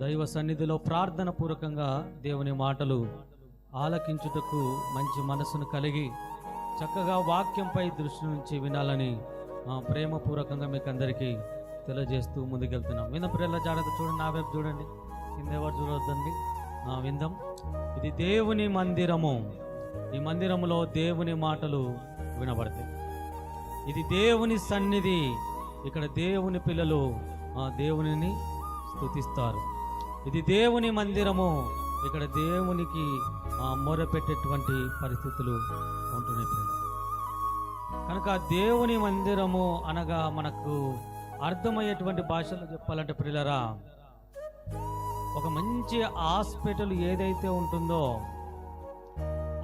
దైవ సన్నిధిలో ప్రార్థన పూర్వకంగా దేవుని మాటలు ఆలకించుటకు మంచి మనసును కలిగి చక్కగా వాక్యంపై దృష్టి నుంచి వినాలని ప్రేమపూర్వకంగా మీకు అందరికీ తెలియజేస్తూ ముందుకెళ్తున్నాం. విందాం ప్రియుల, జాగ్రత్త చూడండి, నా వైపు చూడండి, కింద ఎవరు చూడొద్దండి. విందాం. ఇది దేవుని మందిరము. ఈ మందిరములో దేవుని మాటలు వినబడతాయి. ఇది దేవుని సన్నిధి. ఇక్కడ దేవుని పిల్లలు దేవునిని స్తుతిస్తారు. ఇది దేవుని మందిరము. ఇక్కడ దేవునికి మొరపెట్టేటువంటి పరిస్థితులు ఉంటున్నాయి. కనుక దేవుని మందిరము అనగా మనకు అర్థమయ్యేటువంటి భాషలో చెప్పాలంటే ప్రియులరా, ఒక మంచి హాస్పిటల్ ఏదైతే ఉంటుందో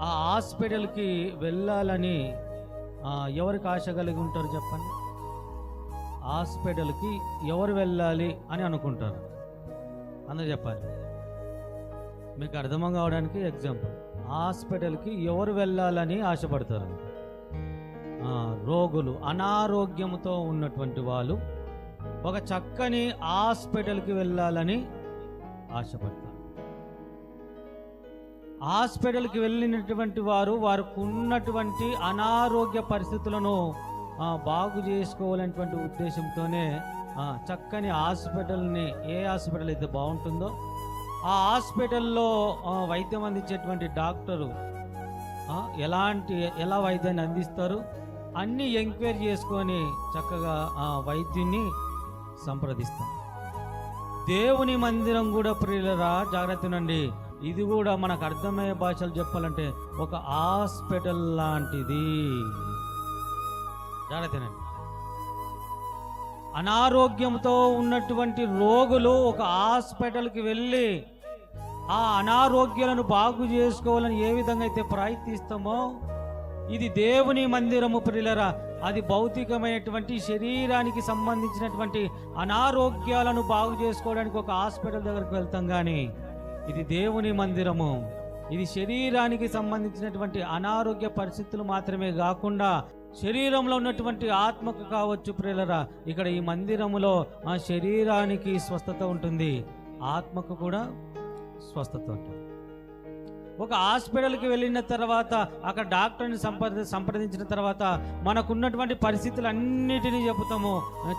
ఆ హాస్పిటల్కి వెళ్ళాలని ఎవరికి ఆశ కలిగి ఉంటారు చెప్పండి? హాస్పిటల్కి ఎవరు వెళ్ళాలి అని అనుకుంటారు? అందరూ చెప్పాలి. మీకు అర్థం కావడానికి ఎగ్జాంపుల్, హాస్పిటల్కి ఎవరు వెళ్ళాలని ఆశపడతారు? రోగులు, అనారోగ్యంతో ఉన్నటువంటి వాళ్ళు ఒక చక్కని హాస్పిటల్కి వెళ్ళాలని ఆశపడతారు. హాస్పిటల్కి వెళ్ళినటువంటి వారికి ఉన్నటువంటి అనారోగ్య పరిస్థితులను బాగు చేసుకోవాలనేటువంటి ఉద్దేశంతోనే చక్కని హాస్పిటల్ని, ఏ హాస్పిటల్ అయితే బాగుంటుందో ఆ హాస్పిటల్లో వైద్యం అందించేటువంటి డాక్టరు ఎలా వైద్యాన్ని అందిస్తారు అన్నీ ఎంక్వైరీ చేసుకొని చక్కగా వైద్యుని సంప్రదిస్తాం. దేవుని మందిరం కూడా ప్రియులరా జాగ్రత్తనండి, ఇది కూడా మనకు అర్థమయ్యే భాషలు చెప్పాలంటే ఒక హాస్పిటల్ లాంటిది. జాగ్రత్తనండి. అనారోగ్యంతో ఉన్నటువంటి రోగులు ఒక హాస్పిటల్కి వెళ్ళి ఆ అనారోగ్యాలను బాగు చేసుకోవాలని ఏ విధంగా అయితే ప్రయత్నిస్తామో, ఇది దేవుని మందిరము ప్రియులరా. అది భౌతికమైనటువంటి శరీరానికి సంబంధించినటువంటి అనారోగ్యాలను బాగు చేసుకోవడానికి ఒక హాస్పిటల్ దగ్గరికి వెళ్తాం, కానీ ఇది దేవుని మందిరము. ఇది శరీరానికి సంబంధించినటువంటి అనారోగ్య పరిస్థితులు మాత్రమే కాకుండా శరీరంలో ఉన్నటువంటి ఆత్మకు కావచ్చు ప్రియులరా. ఇక్కడ ఈ మందిరములో ఆ శరీరానికి స్వస్థత ఉంటుంది, ఆత్మకు కూడా స్వస్థత ఉంటుంది. ఒక హాస్పిటల్కి వెళ్ళిన తర్వాత అక్కడ డాక్టర్ని సంప్రదించిన తర్వాత మనకున్నటువంటి పరిస్థితులన్నిటినీ చెబుతాము.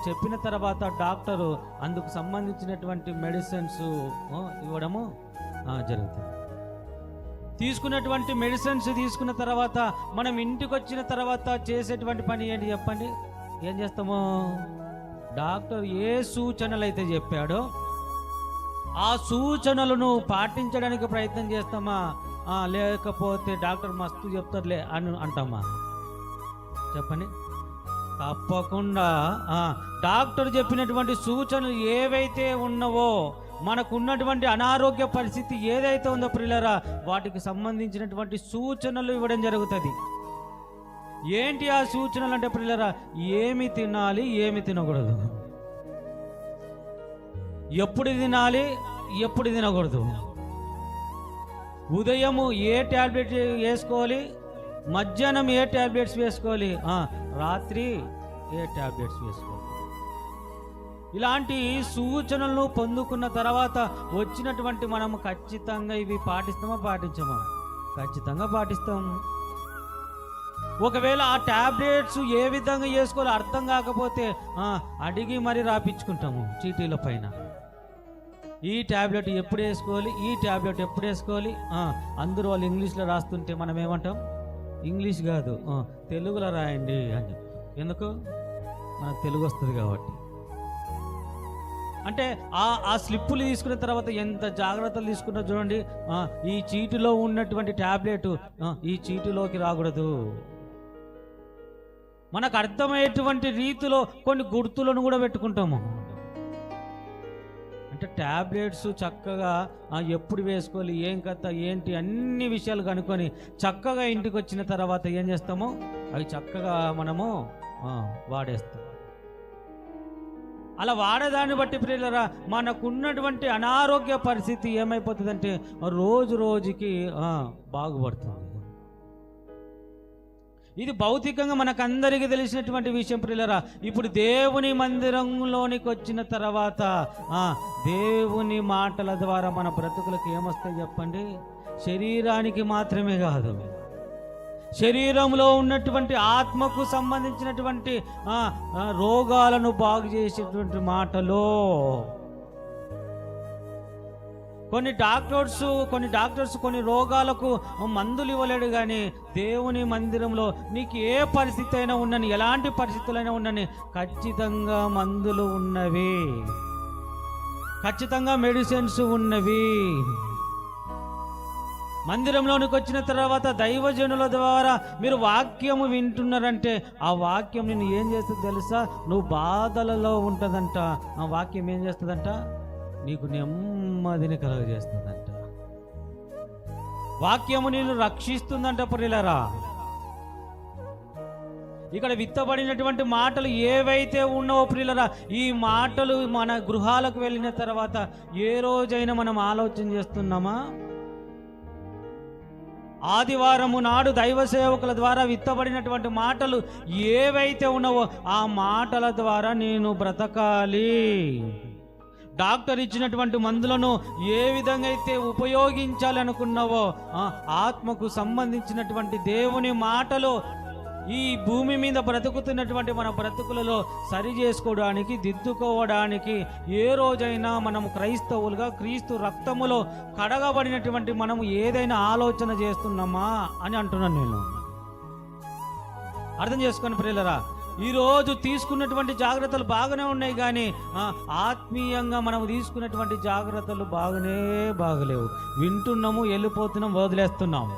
చెప్పిన తర్వాత డాక్టరు అందుకు సంబంధించినటువంటి మెడిసిన్స్ ఇవ్వడము జరుగుతుంది. తీసుకున్నటువంటి మెడిసిన్స్ తీసుకున్న తర్వాత మనం ఇంటికి వచ్చిన తర్వాత చేసేటువంటి పని ఏంటి చెప్పండి? ఏం చేస్తాము? డాక్టర్ ఏ సూచనలు అయితే చెప్పాడో ఆ సూచనలను పాటించడానికి ప్రయత్నం చేస్తామా, లేకపోతే డాక్టర్ మస్తు చెప్తారులే అని అంటామా? చెప్పండి. తప్పకుండా డాక్టర్ చెప్పినటువంటి సూచనలు ఏవైతే ఉన్నవో, మనకున్నటువంటి అనారోగ్య పరిస్థితి ఏదైతే ఉందో ప్రియులరా, వాటికి సంబంధించినటువంటి సూచనలు ఇవ్వడం జరుగుతుంది. ఏంటి ఆ సూచనలు అంటే ప్రియులరా, ఏమి తినాలి, ఏమి తినకూడదు, ఎప్పుడు తినాలి, ఎప్పుడు తినకూడదు, ఉదయము ఏ టాబ్లెట్ వేసుకోవాలి, మధ్యాహ్నం ఏ టాబ్లెట్స్ వేసుకోవాలి, రాత్రి ఏ టాబ్లెట్స్ వేసుకోవాలి. ఇలాంటి సూచనలను పొందుకున్న తర్వాత వచ్చినటువంటి మనము ఖచ్చితంగా ఇవి పాటిస్తామా పాటించమా? ఖచ్చితంగా పాటిస్తాం. ఒకవేళ ఆ టాబ్లెట్స్ ఏ విధంగా వేసుకోవాలో అర్థం కాకపోతే అడిగి మరీ రాపించుకుంటాము చీటీల పైన. ఈ టాబ్లెట్ ఎప్పుడు వేసుకోవాలి, ఈ టాబ్లెట్ ఎప్పుడు వేసుకోవాలి. అందరూ వాళ్ళు ఇంగ్లీష్లో రాస్తుంటే మనం ఏమంటాం? ఇంగ్లీష్ కాదు, తెలుగులో రాయండి అని. ఎందుకు? మనకు తెలుగు వస్తుంది కాబట్టి. అంటే ఆ స్లిప్పులు తీసుకున్న తర్వాత ఎంత జాగ్రత్తలు తీసుకున్నా చూడండి. ఈ చీటిలో ఉన్నటువంటి టాబ్లెట్ ఈ చీటిలోకి రాకూడదు. మనకు అర్థమయ్యేటువంటి రీతిలో కొన్ని గుర్తులను కూడా పెట్టుకుంటాము. అంటే టాబ్లెట్స్ చక్కగా ఎప్పుడు వేసుకోవాలి, ఏం కథ ఏంటి అన్ని విషయాలు కనుక్కొని చక్కగా ఇంటికి వచ్చిన తర్వాత ఏం చేస్తామో అవి చక్కగా మనము వాడేస్తాం. అలా వాడేదాన్ని బట్టి ప్రియులరా మనకున్నటువంటి అనారోగ్య పరిస్థితి ఏమైపోతుందంటే రోజు రోజుకి బాగుపడుతుంది. ఇది భౌతికంగా మనకందరికీ తెలిసినటువంటి విషయం ప్రియులారా. ఇప్పుడు దేవుని మందిరంలోనికి వచ్చిన తర్వాత దేవుని మాటల ద్వారా మన బ్రతుకులకు ఏమొస్తాయి చెప్పండి? శరీరానికి మాత్రమే కాదు, శరీరంలో ఉన్నటువంటి ఆత్మకు సంబంధించినటువంటి రోగాలను బాగు చేసేటువంటి మాటలు. కొన్ని డాక్టర్స్ కొన్ని రోగాలకు మందులు ఇవ్వలేడు, కానీ దేవుని మందిరంలో నీకు ఏ పరిస్థితి అయినా ఉండని, ఎలాంటి పరిస్థితులైనా ఉండని, ఖచ్చితంగా మందులు ఉన్నవి, ఖచ్చితంగా మెడిసిన్స్ ఉన్నవి. మందిరంలోనికి వచ్చిన తర్వాత దైవజనుల ద్వారా మీరు వాక్యము వింటున్నారంటే ఆ వాక్యం నిన్ను ఏం చేస్తుంది తెలుసా? నువ్వు బాధలలో ఉంటుందంట. ఆ వాక్యం ఏం చేస్తుందంట? నీకు నెమ్మదిని కలుగజేస్తుందంట. వాక్యము నిన్ను రక్షిస్తుందంట ప్రియులారా. ఇక్కడ విత్తబడినటువంటి మాటలు ఏవైతే ఉన్నావో ప్రియులారా, ఈ మాటలు మన గృహాలకు వెళ్ళిన తర్వాత ఏ రోజైనా మనం ఆలోచన చేస్తున్నామా? ఆదివారము నాడు దైవ సేవకుల ద్వారా విత్తబడినటువంటి మాటలు ఏవైతే ఉన్నావో ఆ మాటల ద్వారా నేను బ్రతకాలి. డాక్టర్ ఇచ్చినటువంటి మందులను ఏ విధంగా అయితే ఉపయోగించాలి అనుకున్నావో ఆత్మకు సంబంధించినటువంటి దేవుని మాటలు ఈ భూమి మీద బ్రతుకుతున్నటువంటి మన బ్రతుకులలో సరి చేసుకోవడానికి, దిద్దుకోవడానికి ఏ రోజైనా మనం క్రైస్తవులుగా క్రీస్తు రక్తములో కడగబడినటువంటి మనము ఏదైనా ఆలోచన చేస్తున్నామా అని అంటున్నాను నేను. అర్థం చేసుకొని ప్రియులరా, ఈరోజు తీసుకున్నటువంటి జాగ్రత్తలు బాగానే ఉన్నాయి, కానీ ఆత్మీయంగా మనం తీసుకున్నటువంటి జాగ్రత్తలు బాగలేవు. వింటున్నాము, వెళ్ళిపోతున్నాం, వదిలేస్తున్నాము.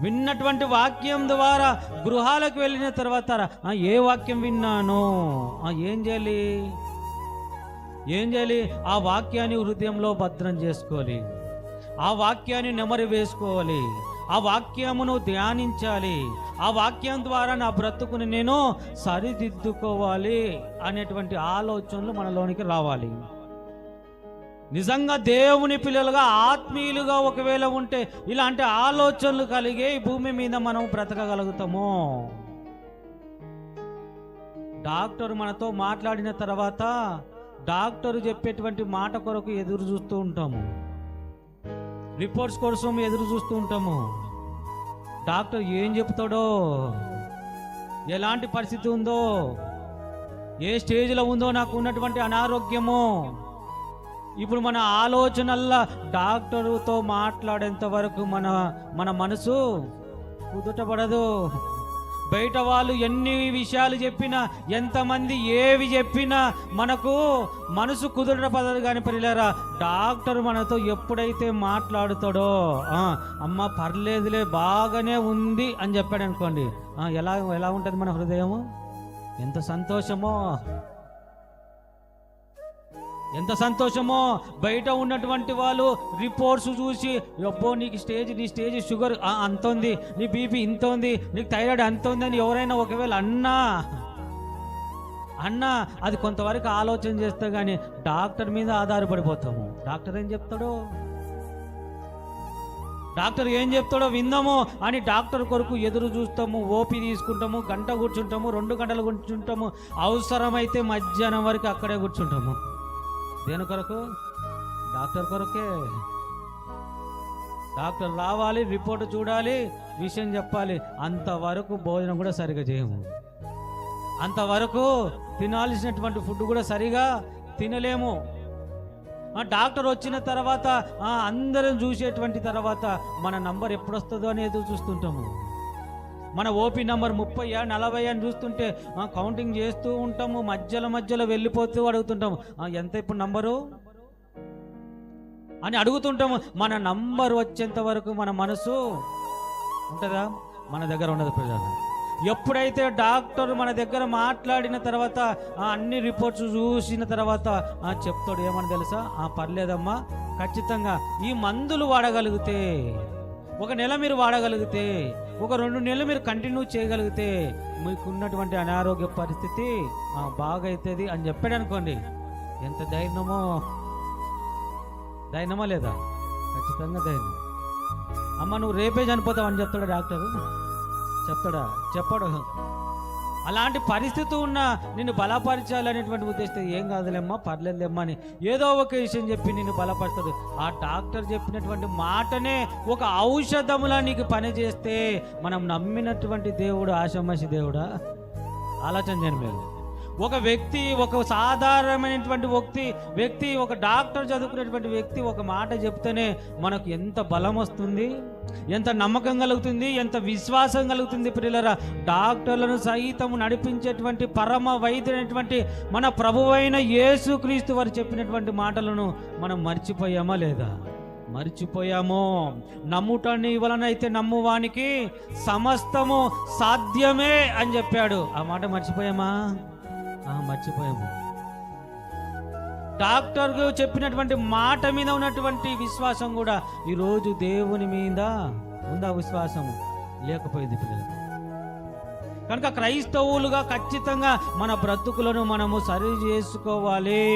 విన్నటువంటి వాక్యం ద్వారా గృహాలకు వెళ్ళిన తర్వాత ఏ వాక్యం విన్నాను, ఏం చేయాలి? ఆ వాక్యాన్ని హృదయంలో భద్రం చేసుకోవాలి, ఆ వాక్యాన్ని నెమరు వేసుకోవాలి, ఆ వాక్యమును ధ్యానించాలి, ఆ వాక్యం ద్వారా నా బ్రతుకుని నేను సరిదిద్దుకోవాలి అనేటువంటి ఆలోచనలు మనలోనికి రావాలి. నిజంగా దేవుని పిల్లలుగా ఆత్మీయులుగా ఒకవేళ ఉంటే ఇలాంటి ఆలోచనలు కలిగే ఈ భూమి మీద మనం బ్రతకగలుగుతాము. డాక్టర్ మనతో మాట్లాడిన తర్వాత డాక్టర్ చెప్పేటువంటి మాట కొరకు ఎదురు చూస్తూ ఉంటాము, రిపోర్ట్స్ కోసం ఎదురు చూస్తూ ఉంటాము. డాక్టర్ ఏం చెప్తాడో, ఎలాంటి పరిస్థితి ఉందో, ఏ స్టేజ్లో ఉందో నాకు ఉన్నటువంటి అనారోగ్యము. ఇప్పుడు మన ఆలోచనల్లా డాక్టరుతో మాట్లాడేంత వరకు మన మనసు కుదుటపడదు. బయట వాళ్ళు ఎన్ని విషయాలు చెప్పినా, ఎంతమంది ఏవి చెప్పినా మనకు మనసు కుదుటపడదు. కానీ పిల్లరా, డాక్టర్ మనతో ఎప్పుడైతే మాట్లాడుతాడో అమ్మ పర్లేదులే బాగానే ఉంది అని చెప్పాడు అనుకోండి, ఎలా ఉంటుంది మన హృదయము? ఎంత సంతోషమో. బయట ఉన్నటువంటి వాళ్ళు రిపోర్ట్స్ చూసి అబ్బో నీ స్టేజ్ షుగర్ అంత ఉంది, నీ బీపీ ఇంత ఉంది, నీకు థైరాయిడ్ అంత ఉంది అని ఎవరైనా ఒకవేళ అన్నా అది కొంతవరకు ఆలోచన చేస్తే కానీ డాక్టర్ మీద ఆధారపడిపోతాము. డాక్టర్ ఏం చెప్తాడో విందాము అని డాక్టర్ కొరకు ఎదురు చూస్తాము, ఓపీ తీసుకుంటాము, గంట కూర్చుంటాము, 2 గంటలు కూర్చుంటాము, అవసరమైతే మధ్యాహ్నం వరకు అక్కడే కూర్చుంటాము. దేని కొరకు? డాక్టర్ కొరకే. డాక్టర్ రావాలి, రిపోర్ట్ చూడాలి, విషయం చెప్పాలి. అంతవరకు భోజనం కూడా సరిగా చేయము, అంతవరకు తినాల్సినటువంటి ఫుడ్ కూడా సరిగా తినలేము. డాక్టర్ వచ్చిన తర్వాత అందరం చూసేటువంటి తర్వాత మన నంబర్ ఎప్పుడు వస్తుందో అని ఎదురు చూస్తుంటాము. మన ఓపీ నంబర్ 30 40 అని చూస్తుంటే కౌంటింగ్ చేస్తూ ఉంటాము, మధ్యలో వెళ్ళిపోతూ అడుగుతుంటాము, ఎంత ఇప్పుడు నంబరు అని అడుగుతుంటాము. మన నంబర్ వచ్చేంత వరకు మన మనసు ఉంటుందా? మన దగ్గర ఉండదు పిల్లలు. ఎప్పుడైతే డాక్టర్ మన దగ్గర మాట్లాడిన తర్వాత అన్ని రిపోర్ట్స్ చూసిన తర్వాత చెప్తాడు ఏమని తెలుసా? పర్లేదమ్మా, ఖచ్చితంగా ఈ మందులు వాడగలిగితే, 1 నెల మీరు వాడగలిగితే, ఒక 2 నెలలు మీరు కంటిన్యూ చేయగలిగితే మీకున్నటువంటి అనారోగ్య పరిస్థితి బాగవుతుంది అని చెప్పాడు అనుకోండి. ఎంత ధైర్యమా లేదా? ఖచ్చితంగా ధైర్యం. అమ్మ నువ్వు రేపే చనిపోతావు అని చెప్తాడు డాక్టరు. చెప్తాడా? చెప్పడు. అలాంటి పరిస్థితి ఉన్న నిన్ను బలపరచాలనేటువంటి ఉద్దేశం, ఏం కాదులేమ్మా, పర్లేదులేమ్మా అని ఏదో ఒక విషయం చెప్పి నిన్ను బలపరుస్తాడు. ఆ డాక్టర్ చెప్పినటువంటి మాటనే ఒక ఔషధములా నీకు పని చేస్తే మనం నమ్మినటువంటి దేవుడు ఆషామాషి దేవుడా? ఆలోచన చేయండి మీరు. ఒక వ్యక్తి, ఒక సాధారణమైనటువంటి వ్యక్తి ఒక డాక్టర్ చదువుకునేటువంటి వ్యక్తి ఒక మాట చెప్తేనే మనకు ఎంత బలం వస్తుంది, ఎంత నమ్మకం కలుగుతుంది, ఎంత విశ్వాసం కలుగుతుంది. ప్రియులారా, డాక్టర్లను సైతం నడిపించేటువంటి పరమ వైద్యుడైనటువంటి మన ప్రభువైన యేసుక్రీస్తు వారు చెప్పినటువంటి మాటలను మనం మర్చిపోయామా లేదా? మర్చిపోయామో. నమ్ముటని వలనైతే నమ్మువానికి సమస్తము సాధ్యమే అని చెప్పాడు. ఆ మాట మర్చిపోయామా? మర్చిపోయాము. డాక్టర్ చెప్పినటువంటి మాట మీద ఉన్నటువంటి విశ్వాసం కూడా ఈరోజు దేవుని మీద ఉందా? విశ్వాసము లేకపోయింది పిల్లలు. కనుక క్రైస్తవులుగా ఖచ్చితంగా మన బ్రతుకులను మనము సరి చేసుకోవాలి.